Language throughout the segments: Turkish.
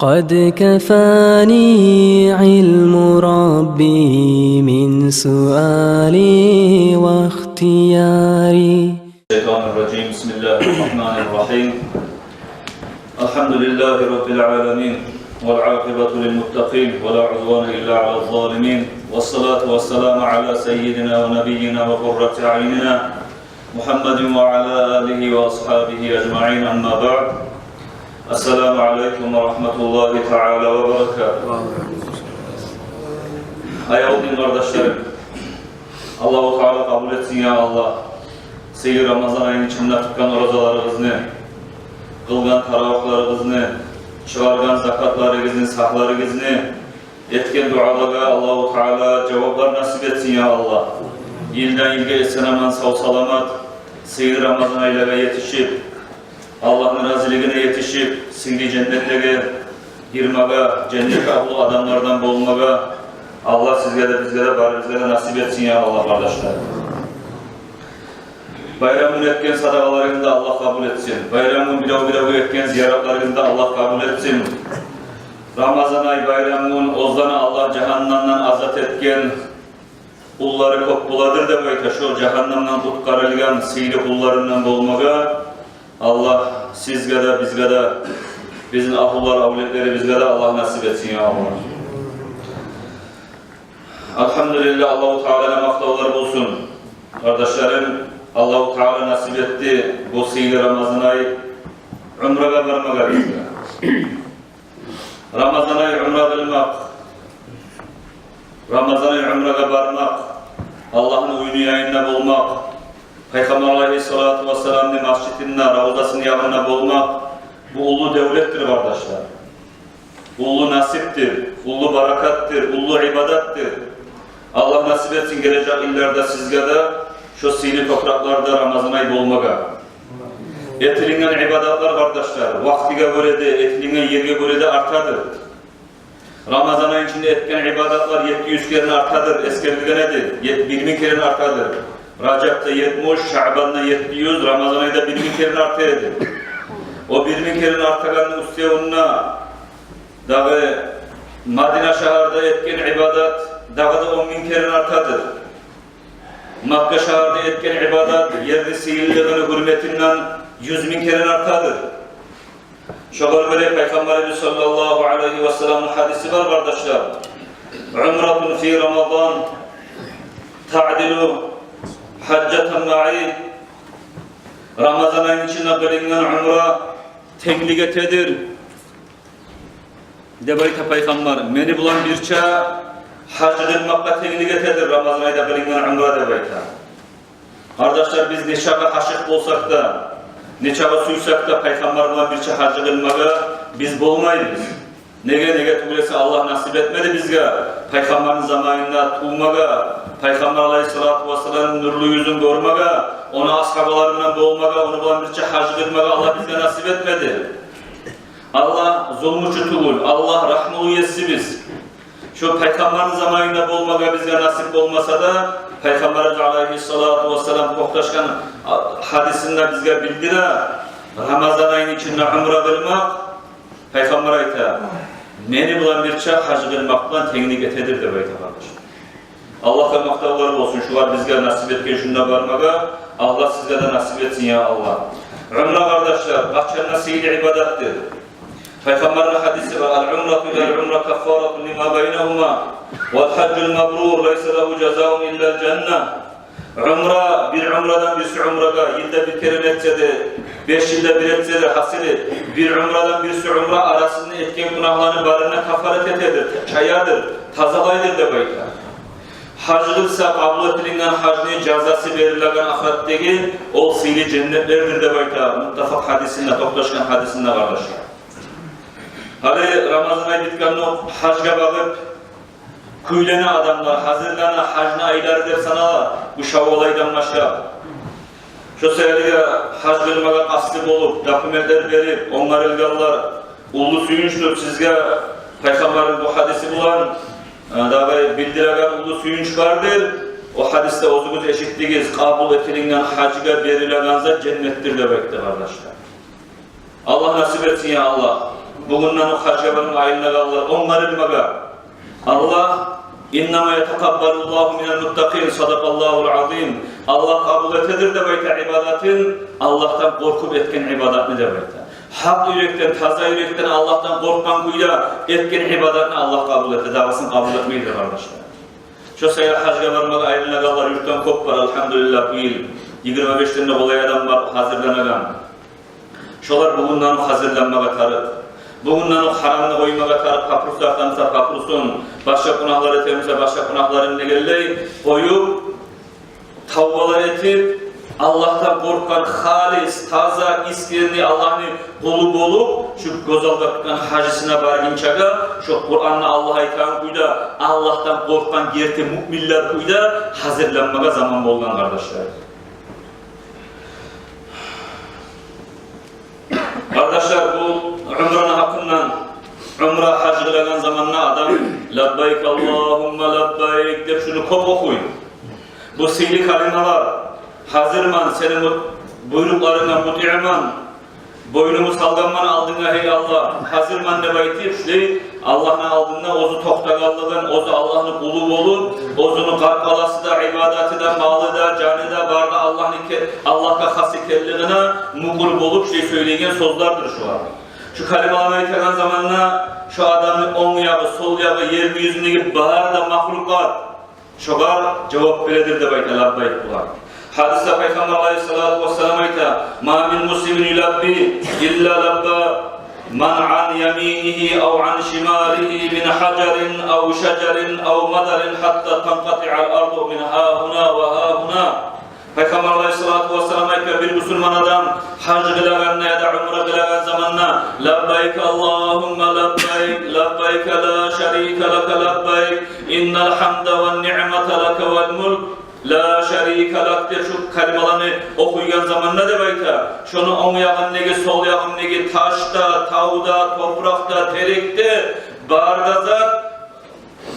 قد كفاني علم ربي من سؤالي واختياري. الشيطان الرجيم. بسم الله الرحمن الرحيم. الحمد لله رب العالمين والعاقبة للمتقين ولا عدوان إلا على الظالمين، والصلاة والسلام على سيدنا ونبينا وقرة أعيننا محمد وعلى آله وأصحابه أجمعين. أما بعد. Esselamu Aleyküm ve Rahmetullahi Teala ve Berekatuhu. Ayağımın kardeşlerim, Allah-u Teala kabul etsin ya Allah. Seyir Ramazan ayının içinde tutkan oruçlarınızı, kılgan taravihlarınızı, çıkargan zakatlarınızı, sahlarınızı, etken dualara Allah-u Teala cevaplar nasip etsin ya Allah. Yıldan yılga esen aman sağ salamat, Seyir Ramazan aylara yetişip, Allah'ın raziliğine yetişip, singi cennetlere girmeye, cennet ahlu adamlardan bulmaya, Allah sizlere de bizlere de bari bizlere nasip etsin ya Allah kardeşler. Bayramın etken sadakalarını da Allah kabul etsin. Bayramın bilav etken ziyaretlerini de Allah kabul etsin. Ramazan ay bayramının ozdanı Allah cehannamdan azat etken kulları kopbuladır da böyle şu cehannamdan tutkarılgan sihirli kullarından bulmaya, Allah sizge de bizge de bizim ahullar, avletleri bizge de Allah nasip etsin ya Allah. Elhamdülillah Allah-u Teala'na maktavlar bulsun. Kardeşlerim, Allah-u Teala nasip etti bu sihirli Ramazan ayı umrega varmaga bizge. Ramazan ayı umra kılmak, Ramazan ayı umrega varmak, Allah'ın uyunu yayında bulmak, Peygamber Aleyhisselatü Vesselam'ın mescidinde, ravzasının yanına bulmak, bu ulu devlettir kardeşler. Bu ulu nasiptir, ulu barakattır, ulu ibadettir. Allah nasip etsin gelecek illerde sizge de şu sihirli topraklarda Ramazan ayı bulmaga. Etilingen ibadetler kardeşler, vaktige göre de, etilingen yerge göre de artadır. Ramazan ayı içinde etken ibadetler 700 kere artadır, eskerdigenedir, 20 kere artadır. Racab'da 70, Şaban'da 700, Ramazan ayında 20 kere artıyor. O 20 kere artaganın üstüne onunla dağı Madina şehirde etken ibadet dağı da 10.000 kere artadır. Makka şehirde etken ibadet yerli sihirliğinin hürmetinden 100.000 kere artadır. Şoğul böyle Peygamberimiz sallallahu aleyhi ve sellem'in hadisi var kardeşler. Umratun fi Ramazan ta'dilu Haccatan ma'i. Ramazan ayının içinde kılınan umra tengligetedir. Debayta Peygamber, meni bulan birça hac edilmekle tengligetedir Ramazan ayında kılınan umra debayta. Kardeşler biz neçaga haşık olsak da, neçaga suysak da Peygamber bulan birça hac edilmekle biz bulmayız. Nege tuğlesi Allah nasip etmedi bizge. Peygamberin zamanında tuğmaga, Peygamber Aleyhisselatü Vesselam'ın nurlu yüzünü görmege, onu ashabalarından boğmaga, onu bulan birçe hac edilmege Allah bizge nasip etmedi. Allah zulmüçü tuğul, Allah rahmı üyesi biz. Şu Peygamberin zamanında boğmaga bizge nasip olmasa da, Peygamber Aleyhisselatü Vesselam koktaşkan hadisinde bizge bildire, Ramazan ayının içinde umra kılmak, Peygamber ayta, meni bulan birçe hac edilmekten tenlik etedir de böyle kardeşim. Allah'a maktavlar olsun, şu var bizge nasip etken şunda varmaga, Allah sizge de nasip etsin ya Allah. Umra kardeşler, kaçanına sihirli ibadettir. Peygamberin hadisi var, al-umratu il-umra kaffaratun lima beynehuma, vel-haccul mabrur, leyse lehu cezaun illa'l cenneh. Umra, bir umradan birisi umraga, yılda bir kere etse de, 5 yılda bir etse de hasili, bir umradan birisi umra arasında etken günahlarını barına kafaret etedir, çayadır, tazalaydır da böyle. Hacılıksa kabul edilen hacının cezası verilen ahiretteki o sihirli cennetlerdir de böyle. Muttafak hadisinde, toplaşkan hadisinde kardeşler. Hadi Ramazan ayı bitken o hacga bakıp, küylene adamlar, hazırlana, hacına ayları der sana, bu şav olaydan başla. Şu sebeple hac kılmadan aslı olup, dokumentler verip, onlar ilgallar, ulu suyunçtur sizge, Peygamberin bu hadisi bulan, dağı bildiregen ulu suyunç vardır, o hadiste ozuguz eşitliğiz, kabul etilinden hacga verilen zat cennettir demektir kardeşler. Allah nasip etsin ya Allah. Bugünden o haccabarın ayınına kalırlar. Onlar ilmaga. Allah İnnama yetekabbalullahu minel muttaqin. Sadakallahul azim. Allah kabul etedir de bayta ibadetin. Allah'tan korkup etken ibadatını de bayta. Hak yürekten, taza yürekten Allah'tan korkan kuyla etken ibadetini Allah kabul etti. Davasını kabul etmeydi kardeşler. Şu sayıda hacca varmak ayrılığına kallar. Yurttan kop var elhamdülillah bu yıl. 25 tane olay adam var hazırlanagan. Şolar bugünden hazırlanmaga tarık. Bugünden o haramını koymaga tarık. Kaprus taraftansa kaprusun. Başka günahlar etemse başka günahların ne geldi? Koyup tavbalar etip Allah'tan korkan halis, taza, iskirli Allah'ın kulu bolup şu gözalgatkan hacısına barginçaga şu Kur'an'la Allah'a itaat kuyda Allah'tan korkan gerti müminler kuyda hazırlanmaga zaman bolgan kardeşler. Kardeşler bu umranın hakkından umra hacı kılagan zamanla adam labbayk Allahumma labbayk deyip şunu kop okuyun. Bu sihirli kalimalar hazırman, senin buyruklarına muti'man, boynumu salganman aldığına hey Allah, hazırman ne baytip, şuday Allah'ın aldığına ozu toktagallığın, ozu Allah'ın kulu olup, ozunu karpalası da, ibadeti de, malı da, canı da, var da Allah'a hasikelliğine mugul olup şey söyleyen sözlerdir şu an. Şu kalimalarına iten zamanla şu adamın on yağı, sol yağı, yer yüzündeki bahar da mahlukat, şogar cevap veredir de bayta labbayk bular. Hadiste Peygamber Aleyhisselatü Vesselam ayta ma min muslimin yulabbi illa labba man an yaminihi aw an şimalihi min hacarin aw şecerin aw madarin hatta tanqati'al ardu min hahuna ve hahuna. Peygamber Aleyhisselatü Vesselam ayta bir Müslüman adam hac kılaganına ya da umre kılagan zamanla labbayk Allahumma labbayk labbayk la şerike leke labbayk innel hamde ve ni'mete leke vel mulk la şerike lak diye şu kalimalarını okuygan zamanla da bayta şunu on yağın nege sol yağın nege taşta, tavda, toprakta, terekte bargazat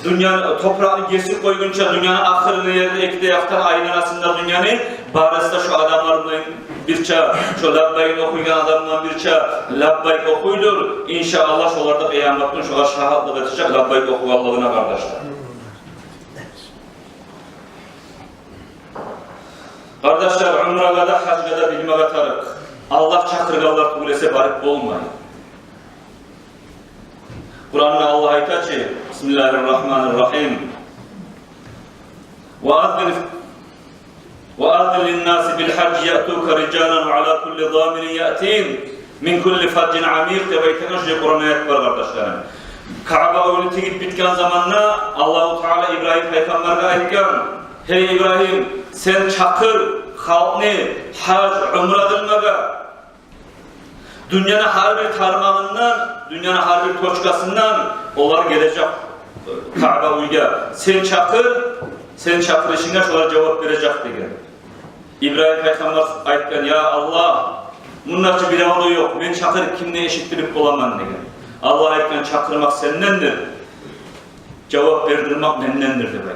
dünyanın toprağını kesip koygunca dünyanın ahırını yerde ekte yaktan ayın arasında dünyanın barasında şu adamların birça şu labbayın okuygan adamdan birça labbayk okuydur inşallah şolarda kıyametin şolar şahatlık edecek labbayk okuyallığına kardeşler. Kardeşler, umrada da, hacda da bilmeye tarık. Allah çakırgallar tuğlese barık olmayın. Kur'an'da Allah ayta ki, Bismillahirrahmanirrahim. وَاَذِّنْ لِلنَّاسِ بِالْحَجِّ يَأْتُوكَ رِجَالًا وَعَلَى كُلِّ ضَامِنٍ يَأْتِينَ مِنْ كُلِّ فَجٍّ عَمِيقٍ Tebeytene şu Kur'an'a ayet var kardeşlerim. Kaaba oyunu tekip bitken zamanla Allah-u Teala İbrahim Peygamber'e ayetken hey İbrahim sen çakır halkını hac, umra kılmaga dünyanın her bir tarmağından, dünyanın her bir toçkasından onlar gelecek Kaaba uyga. Sen çakır işine şöyle cevap verecek diye. İbrahim Peygamber ayetken ya Allah bunlarca bir avalı yok. Ben çakır kimle eşittirip olamam diye. Allah ayetken çakırmak sendendir. Cevap verdirmek mendendir demek.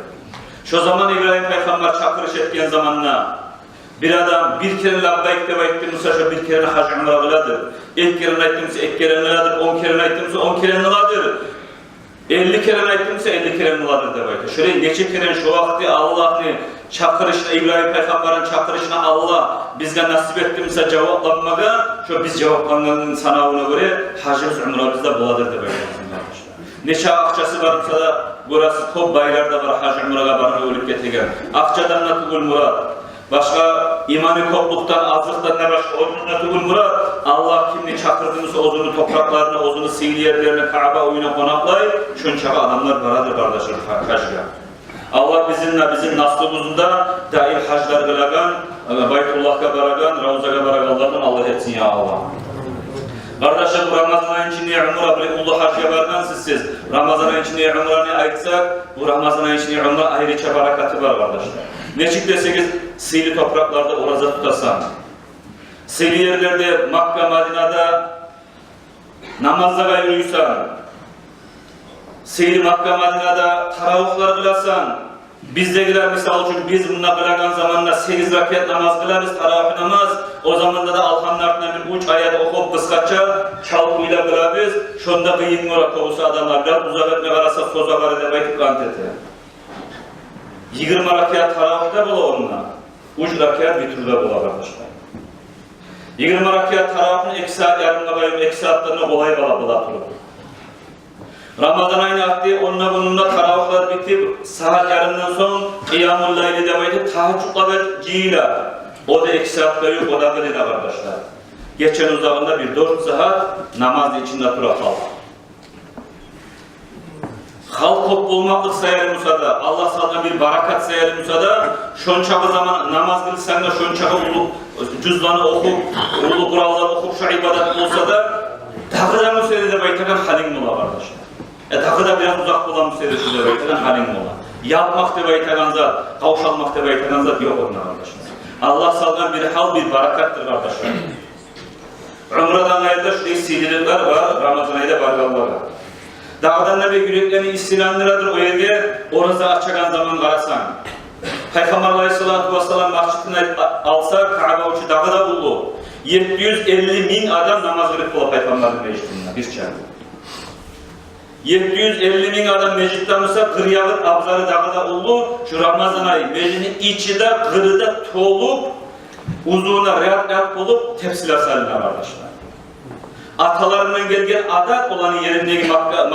Şu zaman İbrahim Peygamber çakırış ettiğin zamanla bir adam bir kere labbayk de bayttimse şu bir kere hac umra kıladır. İlk kere ayttimse ilk kere kıladır, 10 kere ayttimse 10 kere kıladır. 50 kere ayttimse 50 kere kıladır de baytı. Şöyle neçe kere şu vakti Allah'ını çakırışına İbrahim Peygamber'in çakırışına Allah bizge nasip ettimse cevaplanmaga şu biz cevaplanmanın sanavına göre hacımız umramızda buladır de baytı. Neçe akçası varsa da burası top baylarda var hac umraga barına ölüp getirgen. Akçadan da tugul murat. Başka imani kopluktan, azlıktan ne başka onunla tugul murat. Allah kimni çakırdığımız ozunu topraklarına, ozunu sivil yerlerine, Kaaba oyuna konaklay. Şunçağı adamlar baradır kardeşler hacga. Allah bizimle, bizim naslımızda daim haclar kılagan, Baytullah'a baragan, Ravza'ya baraganlardan Allah etsin ya Allah. Kardeşler bu Ramazan ayın içinde umra bile ulu hacca bargansız siz. Ramazan ayın içinde umra'nı aytsak, bu Ramazan ayın içinde umra ayrıca barakatı var kardeşler. Neçik deseniz, sihirli topraklarda oraza tutasan, sihirli yerlerde Makka, Madina'da namazda yürüysen, sihirli Makka, Madina'da taravuklar kılasan, bizdekiler misal için biz bununla kılagan zamanla 8 vakit namaz kılarız, taravih namaz, o zamanda da Alhanın ardından bir uç ayet okup kıskaça çalkıyla kılabız. Şunda kıyın olarak kovusu adamlar biraz uzak etme karasa soza var edip aytıp kant eti. 20 rakiat taravihde bula onunla. Uç rakiat bir türde bula arkadaşlar. 20 rakiat taravihinin 2 saat yarımda bayım 2 saatlerine kolay bula turur. Ramazan ayını attı, onunla bununla taravihler bitip saat yarımdan son Kıyamul Layli demeyi tahaccüdla ve cihila. O da 2 saat yok, o da kılıydı arkadaşlar. Geçen uzağında bir 4 saat namaz içinde tura kaldı. Halk top bulmaklık sayarı Musa'da, Allah sana bir barakat sayarı Musa'da, şonçağı zaman namaz kılsan da şonçağı cüzdanı okup, ulu kuralları okup, şu ibadet olsa da takıda Musa'da da baytakan halin mola kardeşler. Takıda biraz uzak olan Musa'da da baytakan halin mola. Yapmak da baytakan zat, kavuşalmak da baytakan zat yok onunla kardeşler. Allah salgan bir hal, bir barakattır kardeşler. Umradan ayında şurada sildirirler var, Ramazan ayında bargallar var. Dağdan Nebi yüreklerini istilandıradır o yerge, orası açakan zaman karasan. Peygamber Aleyhisselatü Vesselam masjidine alsa, Kaaba uçu dağı da buldu. 750.000 adam namaz kılıp kula Peygamber'in meclisinde, bir çağırdı. 750.000 adam mecliste olsa, kıryağıt abzarı dağı da buldu. Şu Ramazan ayı meclisin içi de, kırı da tolup, uzuna rahat olup, tepsiler sarılar arkadaşlar. Atalarından gelgen adat olan yerindeki Makka,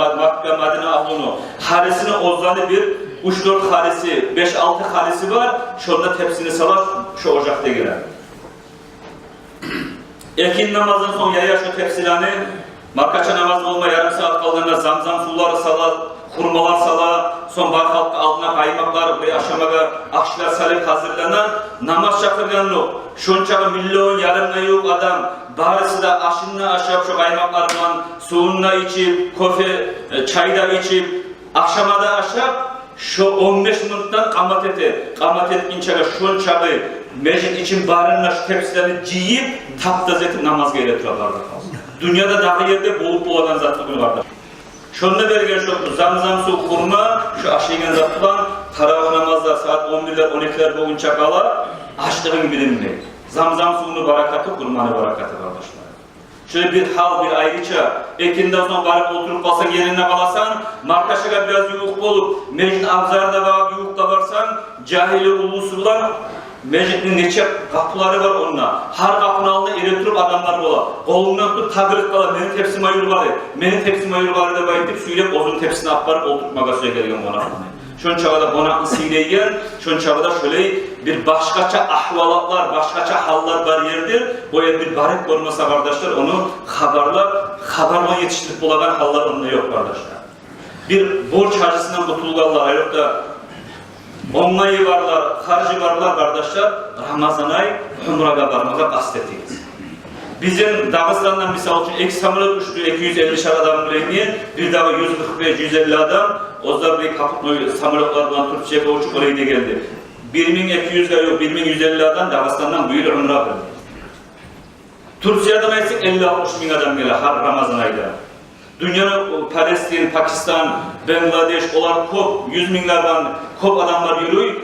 Madine ahlunu, harisini ozanı bir 3-4 harisi, 5-6 harisi var, şurada tepsini salar, şu ocakta girer. Ekin namazın son yaya şu tepsilerini, Makkaça namaz olma yarım saat kaldığında zamzam suları salar, hurmalar salar, son bar halkı altına kaymaklar ve aşamaga akşiler salip hazırlanan namaz çakırganlık. Şunçağı milyon yarımda yok adam, barısı da aşınla aşağı şu kaymaklardan, suğunla içip, kofe, çayda içip, akşamada aşağı şu 15 minuttan kamat eti. Kamat etkinçağı şunçağı mecid için barınla şu tepsilerini ciyip, taptaz etip namaz geyretirler. Dünyada dağı yerde bolup olan zatlığı vardır. Şunda bergen şu zamzam su kurma, şu aşıygen zatlılan taravih namazlar saat 11'ler 12'ler boyunca kala açtığın bilinmeyi. Zamzam suyunu barakatı, kurmanı barakatı kardeşler. Şöyle bir hal, bir ayrıca, ekinden sonra varıp oturup kalsan yerine kalasan, markaşıga biraz yuğuk olup, mecid abzarda var, yuğukta varsan, cahili ulusurlar, mecidin neçe kapıları var onunla. Her kapının altında elektrik adamlar ola. Kolundan tut, tagırık kala, benim tepsim ayır var. Benim tepsim ayır var da bayıtıp, suyla bozun tepsini aparıp oturtmağa suya gelgen konakını. Şun çağda konaklı siyleygen, şun çağda şöyle bir başkaça ahvalatlar, başkaça hallar var yerdir. O yer bir barik olmasa kardeşler, onu haberla yetiştirip bulagan hallar onunla yok kardeşler. Bir borç harcısından kurtulganlar, yok da onlayı varlar, harcı varlar kardeşler, Ramazan ay Umra'ga varmaga kastettiyiz. Bizim Dağıstan'dan misal için ek samurat uçtu 250 şar adam bileğini, bir daha 145-150 adam, ozlar bir kapıtlı samuratlardan Türkçe'ye uçup oraya da geldi. 1200 yok, 1150 adam Dağıstan'dan bu yıl Umr'a geldi. Türkiye'den ise 50-60 bin adam gelir her Ramazan ayda. Dünyanın Palestin, Pakistan, Bangladeş olan kop, 100 binlerden kop adamlar yürüyor.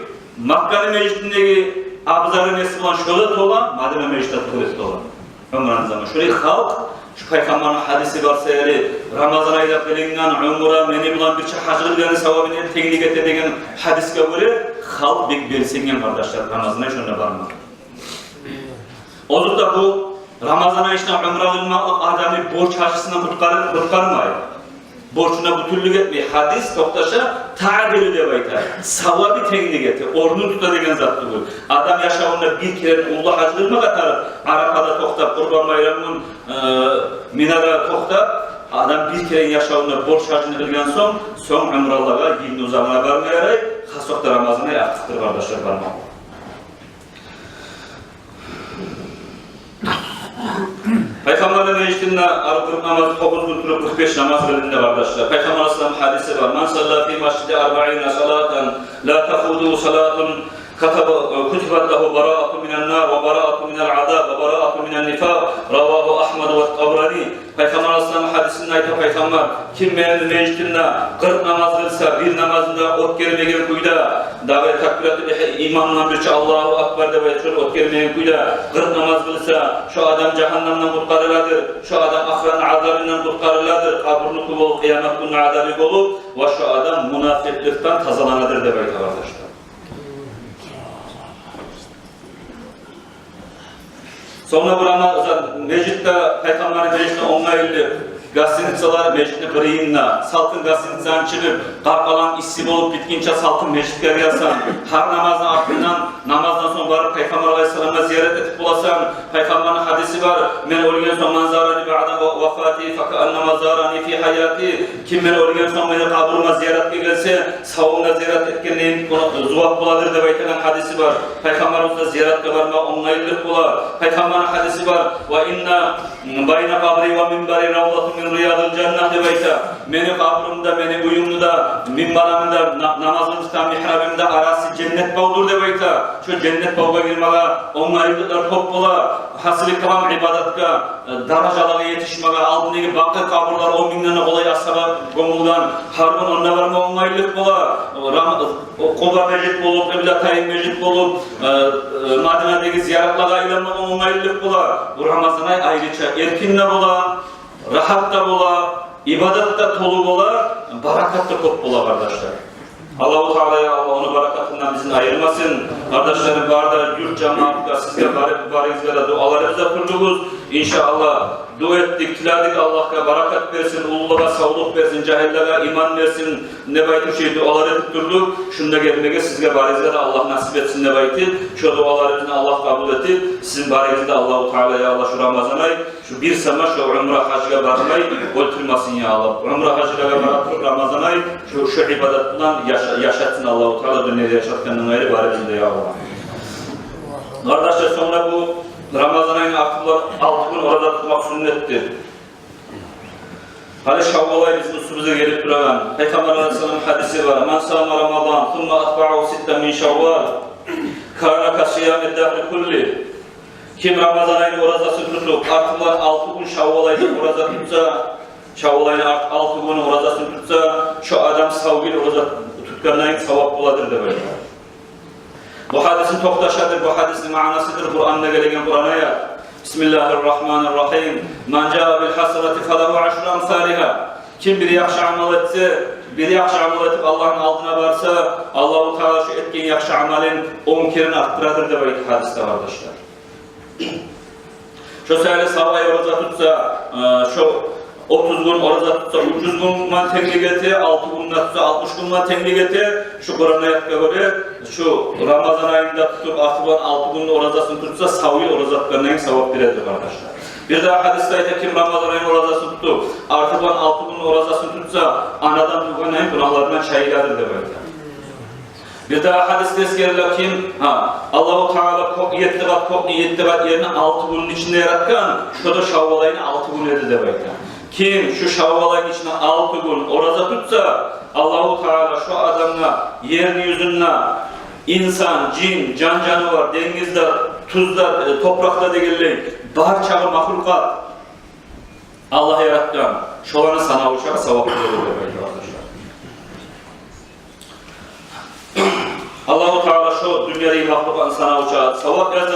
Makka'nın meclisindeki abzarı nesli olan şöyle tola, Madine meclisinde kılıç tola. Ömrünün zaman. Şöyle halk, şu Peygamber'in hadisi varsa yeri, Ramazan ayda kılıngan umra, meni bulan bir hacılık yani sevabını teknik ettiğin hadis göre halk bilsingen kardeşler, Ramazan ayı şöyle varmaz. O da bu Ramazan ayında umra kılmaklık adamı borç harcısından kurtarmayı. Borçuna bütünlük etmeyi, hadis toktaşa ta'dili de baytar. Savabı teknik etti, orunu tutadegen zatlı bu. Adam yaşamında bir kere Allah hacılığına katar, Arapa'da toktap, Kurban Bayramı'nın Mina'da toktap, adam bir kere yaşamında borç harcını kılgan son umralığa, yılın uzamına varmayarak, hasokta Ramazan'a artıktır kardeşler varmak. Peygamber'in meclisinde arıklık namazı 9 gün durup 45 namaz kılında kardeşler. Peygamber Aleyhisselam hadisi var. Man salla fi masjidi 40 salatan la tafudu salatun كتبت له براءة من النار وبراءة من العذاب وبراءة من النفاق رواه أحمد والطبراني. Peygamber Aleyhisselam hadisinde ayta Peygamber kim benim meclisinde 40 namaz kılsa bir namazında ot gelmegen kuyda davet takbiratı imamla birçe Allahu Akbar da ve ot gelmegen kuyda 40 namaz kılsa şu adam cehennemden kurtarıladır, şu adam ahiret azabından kurtarıladır, kabrını kubul kıyamet günü azabı olup ve şu adam münafıklıktan tazalanadır da bayta arkadaşlar. Sonra bu Ramazan meclitte Peygamber'in meclisinde onlayıldı. Gazeteciler meclitte kırıyınla, salkın gazeteciden çıkıp, qarqalan issi bolup bitkince salkın meclitleri yasan, har namazın ardından, namazdan sonra varıp Peygamber Aleyhisselam'a ziyaret edip bulasan, Peygamber'in hadisi var, men ölgen son manzarani ba'da vafati, faka mazarani fi hayati, kim men ölgen son beni kabrıma ziyaret gelse, savunla ziyaret etkenliğin zuvak buladır da baytanan hadisi var. Peygamber'imizde ziyaretle varma onlayıldık bular. Peygamber'in hadisi var, ve inna bayna kabri ve minbari ravlatun min riyadil cennet debayta. Meni kabrımda, meni uyumluda, minbaramda, namazımda, mihrabimda arası cennet bağdır debayta. Şu cennet bağına girmala, onlayıldıklar top bula, hasili kalan ibadatka, darajalara yetişmeye, aldığındaki bakı kabrlar 10 binden kolay asaba gomuldan, harbın onunla varma onlaylık bula, Koba meclit bulup, Eblatay'ın meclit bulup, Madine'deki ziyaretlara ilanma onlaylık bula. Bu Ramazan ay ayrıca erkinle bula, rahat da bula, ibadet da tolu bula, barakat da kop bula kardeşler. Allah-u Teala'ya Allah onu barakatından bizden ayırmasın. Kardeşlerim barda yurt cemaatinde sizge barizge de dualarımıza kurdunuz. İnşallah dua ettik, tiladik Allah'a barakat versin, ululuğa sağlık versin, cahillere iman versin. Nebaytı şey dualar edip durduk. Şunda gelmeye sizge barizge de Allah nasip etsin nebaytı. Şu dualarımızı Allah kabul edip sizin barizge de Allah-u Teala'ya Allah şu Ramazan ay şu bir sema şu umra hacıga barmayı götürmesin ya Allah. Umra hacıga baratır Ramazan ay şu ibadetten yaşatsın Allah-u Teala dünyada yaşatkanın ayrı barizge de ya Allah. Kardeşler sonra bu Ramazan ayının akıllar 6 gün orada tutmak sünnettir. Hani Şavval ayı bizim üstümüze gelip duran Peygamber Aleyhisselam'ın hadisi var. Men sâme Ramazan, thumma atba'u sitten min Şavval, kâne kasiyâme dehri kulli. Kim Ramazan ayının orazasını tutup, artılar 6 gün Şavval ayının oraza tutsa, Şavval ayının 6 gün orazasını tutsa, şu adam savgil oraza tutkanlayın savap buladır da böyle. Bu hadisin toktaşadır, bu hadisin manasıdır. Kur'an'da gelen Kur'an ayet. Bismillahirrahmanirrahim. Men caa bil hasenati felahu aşru amsaliha. Kim bir yaxşı amal etse, bir yaxşı amal etip Allah'ın aldına varsa, Allah-u Teala şu etken yaxşı amalin 10 kerini arttıradır da belki hadiste kardeşler. Şu sayılı sabah oruca tutsa, şu 30 gün oruca tutsa 300 gün tenklik eti, 6 gün tutsa 60 gün tenklik eti, şu Kur'an ayetine göre şu Ramazan ayında tutup artıban 6 gün orucasını tutsa savil orucatlarına sevap verir arkadaşlar. Bir daha hadiste ayette kim Ramazan ayının orucasını tutup artıban 6 gün orucasını tutsa anadan tuğanayın günahlarından şahidadır demektir. Bir daha hadiste eskeriler kim? Allah-u Teala yettibat yerine 6 günün içinde yaratkan, şu da Şavval ayını 6 gün edi demektir. Kim şu Şavval ayının içinde 6 gün oruca tutsa, Allah-u Teala şu adamla, yeryüzünde insan, cin, can canavar, denizde, tuzda, toprakta degilleyin, barçağı mahlukat Allah yaratkan, şolanı sana uçağı sevap verir arkadaşlar. Allah-u Teala şu dünyayı mahlukat sana uçağı sevap verir,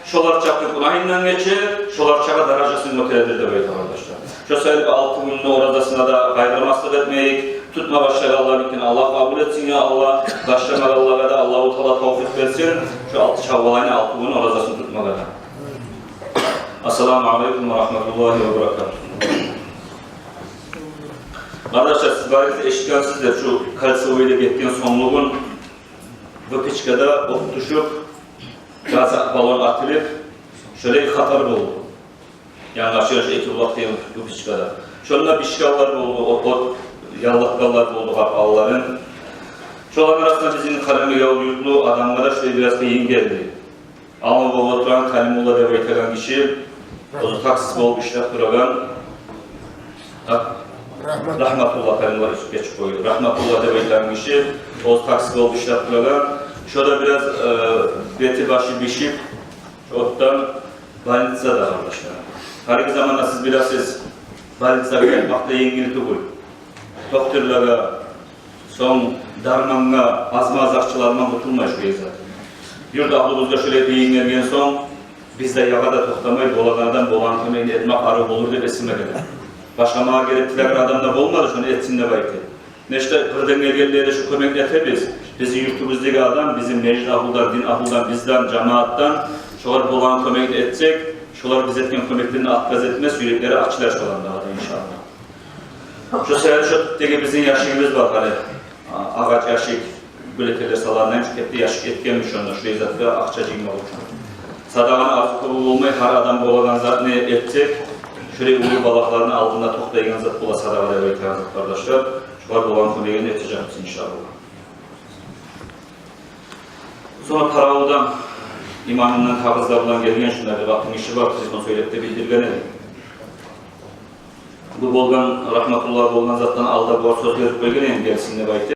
şolar çakı günahından geçir, şolar çakı daracasını noktadır da böyle arkadaşlar. Şu sayılı 6 günlü oradasına da kaygırmazlık etmeyik, tutma başları Allah'ın ikini Allah kabul etsin ya Allah, başlamak Allah'a da Allah-u Teala tevfik versin, şu 6 Şavval ayını 6 günlü oradasını tutmak da. Esselamu Aleyküm ve Rahmetullahi ve Berekatuhu. Arkadaşlar siz bari eşitkansızdır, şu Kalsovo ile gittiğin sonluğun bu piçkada ot düşüp, gaz balon atılıp, şöyle bir hatar oldu. Yani aşağı şu iki bulak değil bu piçkada. Şöyle bir şikallar oldu, o yallatkallar oldu Allah'ın. Şoların arasında bizim kalemi yavru adamlara şöyle biraz kıyın geldi. Ama bu oturan Kalimullah dev etken kişi, o taksis bol işler kuragan, Rahmetullah Kalimullah geçip koydu. Rahmetullah dev etken kişi, o taksis bol işler kuragan, Şurada biraz beti başı bişip, ottan balitsa da arkadaşlar. Her zamanda siz bilasınız, balitsa gelmekte yengil tugul. Doktorlara, son darmanına, azmaz akçılarına tutulma şu zaten. Yurda aklımızda şöyle deyinlerken son, biz de yağa da toxtamayı bolalardan bolan kömeğini etmek arı olur diye esime kadar. Başkamağa gerektiler adamlar olmadı, şunu etsinle bayti. Neşte kırdan gelgelliğe şu kömek etemiz. Bizi yurtumuzdaki adam, bizim meclis ahuldan, din ahuldan, bizden, cemaattan şolar bolan kömeğini edecek, şolar biz etken kömeklerini atkaz etmez, yürekleri açılar şolan daha da inşallah. Şu sefer şu teki bizim yaşığımız var hani, ağaç yaşık, gületeler salarından hep de yaşık etkenmiş onlar, şu izatı akçacığım olur. Sadağın arzu kabul olmayı her adam boğalan zat ne edecek? Şöyle uğur balaklarını aldığında toxtayılan zat bola sadağa da öğreten zat kardeşler. Şular boğalan kömeğini edeceğimiz inşallah. Sonra Karavu'dan, imamından, kağızlarından gelgen şunlar bir baktığın işi var, siz onu söyleyip de bildirgen edin. Bu bolgan, rahmetullah bolgan zattan alda bu söz verip belgeleyin gelsin de bayti.